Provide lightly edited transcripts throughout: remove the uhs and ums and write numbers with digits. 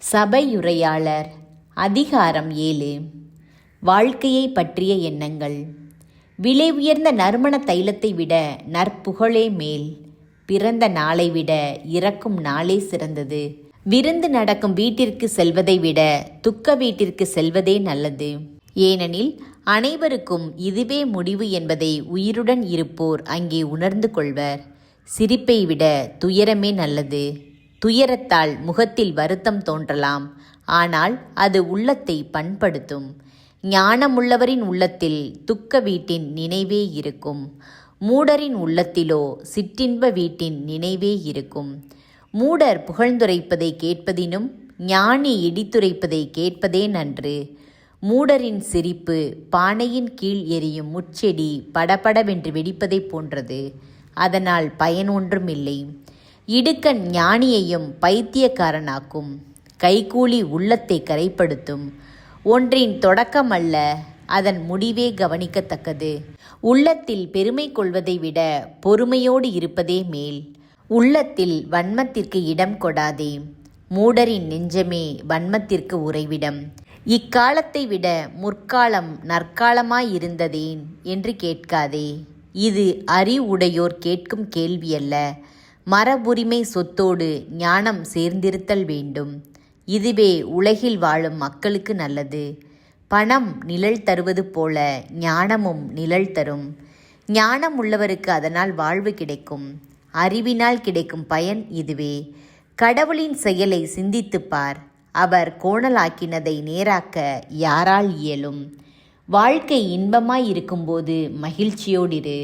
சபையுரையாளர் அதிகாரம் 7. வாழ்க்கையை பற்றிய எண்ணங்கள். விலை உயர்ந்த நறுமண தைலத்தை விட நற்புகழே மேல். பிறந்த நாளை விட இறக்கும் நாளே சிறந்தது. விருந்து நடக்கும் வீட்டிற்கு செல்வதை விட துக்க வீட்டிற்கு செல்வதே நல்லது. ஏனெனில் அனைவருக்கும் இதுவே முடிவு என்பதை உயிருடன் இருப்போர் அங்கே உணர்ந்து கொள்வர். சிரிப்பை விட துயரமே நல்லது. துயரத்தால் முகத்தில் வருத்தம் தோன்றலாம், ஆனால் அது உள்ளத்தை பண்படுத்தும். ஞானமுள்ளவரின் உள்ளத்தில் துக்க வீட்டின் நினைவே இருக்கும். மூடரின் உள்ளத்திலோ சிற்றின்ப வீட்டின் நினைவே இருக்கும். மூடர் புகழ்ந்துரைப்பதை கேட்பதினும் ஞானி இடித்துரைப்பதை கேட்பதே நன்று. மூடரின் சிரிப்பு பானையின் கீழ் எரியும் முட்செடி படபடவென்று வெடிப்பதைப் போன்றது. அதனால் பயன் ஒன்றுமில்லை. இடுக்கண் ஞானியையும் பைத்தியக்காரனாக்கும். கைகூலி உள்ளத்தை கரைப்படுத்தும். ஒன்றின் தொடக்கம் அல்ல, அதன் முடிவே கவனிக்கத்தக்கது. உள்ளத்தில் பெருமை கொள்வதை விட பொறுமையோடு இருப்பதே மேல். உள்ளத்தில் வன்மத்திற்கு இடம் கொடாதே. மூடரின் நெஞ்சமே வன்மத்திற்கு உறைவிடம். இக்காலத்தை விட முற்காலம் நற்காலமாயிருந்ததேன் என்று கேட்காதே. இது அறிவுடையோர் கேட்கும் கேள்வியல்ல. மரபுரிமை சொத்தோடு ஞானம் சேர்ந்திருத்தல் வேண்டும். இதுவே உலகில் வாழும் மக்களுக்கு நல்லது. பணம் நிழல் தருவது போல ஞானமும் நிழல் தரும். ஞானம் உள்ளவருக்கு அதனால் வாழ்வு கிடைக்கும். அறிவினால் கிடைக்கும் பயன் இதுவே. கடவுளின் செயலை சிந்தித்துப்பார். அவர் கோணலாக்கினதை நேராக்க யாரால் இயலும்? வாழ்க்கை இன்பமாய் இருக்கும்போது மகிழ்ச்சியோடிரு.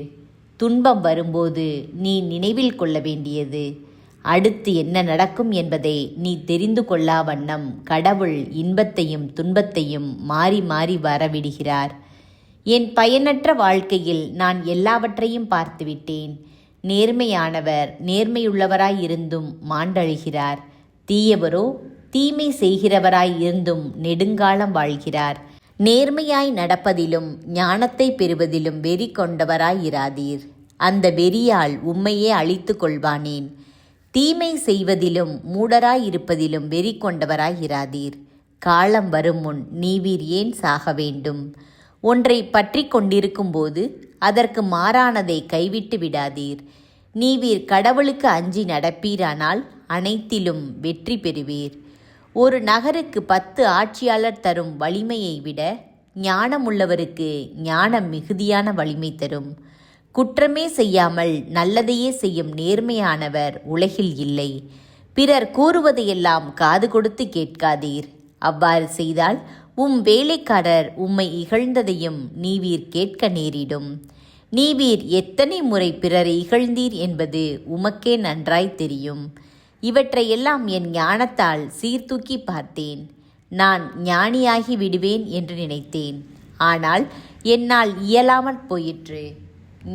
துன்பம் வரும்போது நீ நினைவில் கொள்ள வேண்டியது, அடுத்து என்ன நடக்கும் என்பதை நீ தெரிந்து கொள்ளா வண்ணம் கடவுள் இன்பத்தையும் துன்பத்தையும் மாறி மாறி வரவிடுகிறார். என் பயனற்ற வாழ்க்கையில் நான் எல்லாவற்றையும் பார்த்துவிட்டேன். நேர்மையானவர் நேர்மையுள்ளவராய் இருந்தும் மாண்டழுகிறார். தீயவரோ தீமை செய்கிறவராய் இருந்தும் நெடுங்காலம் வாழ்கிறார். நேர்மையாய் நடப்பதிலும் ஞானத்தை பெறுவதிலும் வெறி கொண்டவராயிராதீர். அந்த வெறியால் உம்மையே அழித்து கொள்வானேன். தீமை செய்வதிலும் மூடராயிருப்பதிலும் வெறி கொண்டவராயிராதீர். காலம் வரும் முன் நீவீர் ஏன் சாக வேண்டும்? ஒன்றை பற்றி கொண்டிருக்கும்போது அதற்கு மாறானதை கைவிட்டு விடாதீர். நீவீர் கடவுளுக்கு அஞ்சி நடப்பீரானால் அனைத்திலும் வெற்றி பெறுவீர். ஒரு நகருக்கு 10 ஆட்சியாளர் தரும் வலிமையை விட ஞானமுள்ளவருக்கு ஞானம் மிகுதியான வலிமை தரும். குற்றமே செய்யாமல் நல்லதையே செய்யும் நேர்மையானவர் உலகில் இல்லை. பிறர் கூறுவதையெல்லாம் காது கொடுத்து கேட்காதீர். அவ்வாறு செய்தால் வேலைக்காரர் உம்மை இகழ்ந்ததையும் நீவீர் கேட்க நேரிடும். நீவீர் எத்தனை முறை பிறரை இகழ்ந்தீர் என்பது உமக்கே நன்றாய் தெரியும். இவற்றையெல்லாம் என் ஞானத்தால் சீர்தூக்கி பார்த்தேன். நான் ஞானியாகி விடுவேன் என்று நினைத்தேன். ஆனால் என்னால் இயலாமல் போயிற்று.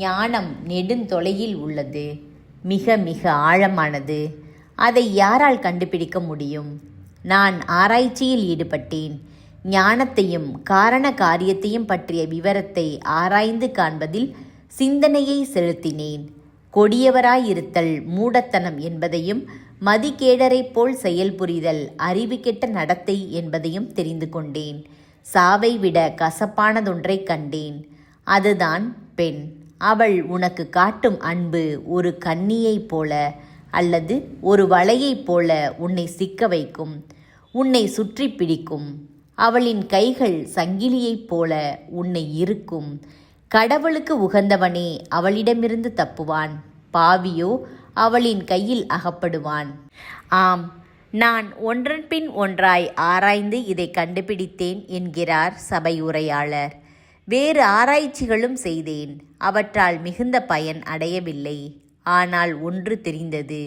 ஞானம் நெடுந்தொலையில் உள்ளது, மிக மிக ஆழமானது. அதை யாரால் கண்டுபிடிக்க முடியும்? நான் ஆராய்ச்சியில் ஈடுபட்டேன். ஞானத்தையும் காரண காரியத்தையும் பற்றிய விவரத்தை ஆராய்ந்து காண்பதில் சிந்தனையை செலுத்தினேன். கொடியவராயிருத்தல் மூடத்தனம் என்பதையும் மதிகேடரைப் போல் செயல்புரிதல் அறிவு கெட்ட நடத்தை என்பதையும் தெரிந்து கொண்டேன். சாவை விட கசப்பானதொன்றைக் கண்டேன். அதுதான் பெண். அவள் உனக்கு காட்டும் அன்பு ஒரு கண்ணியைப் போல அல்லது ஒரு வலையைப் போல உன்னை சிக்க வைக்கும், உன்னை சுற்றி பிடிக்கும். அவளின் கைகள் சங்கிலியைப் போல உன்னை இறுக்கும். கடவுளுக்கு உகந்தவனே அவளிடமிருந்து தப்புவான், பாவியோ அவளின் கையில் அகப்படுவான். ஆம், நான் ஒன்றன் பின் ஒன்றாய் ஆராய்ந்து இதை கண்டுபிடித்தேன் என்கிறார் சபையுரையாளர். வேறு ஆராய்ச்சிகளும் செய்தேன். அவற்றால் மிகுந்த பயன் அடையவில்லை. ஆனால் ஒன்று தெரிந்தது.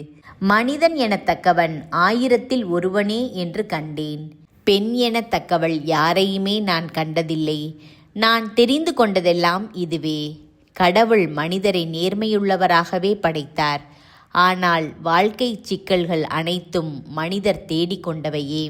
மனிதன் எனத்தக்கவன் 1000-ல் ஒருவனே என்று கண்டேன். பெண் எனத்தக்கவள் யாரையுமே நான் கண்டதில்லை. நான் தெரிந்து கொண்டதெல்லாம் இதுவே. கடவுள் மனிதரை நேர்மையுள்ளவராகவே படைத்தார். ஆனால் வாழ்க்கை சிக்கல்கள் அனைத்தும் மனிதர் தேடிக்கொண்டவையே.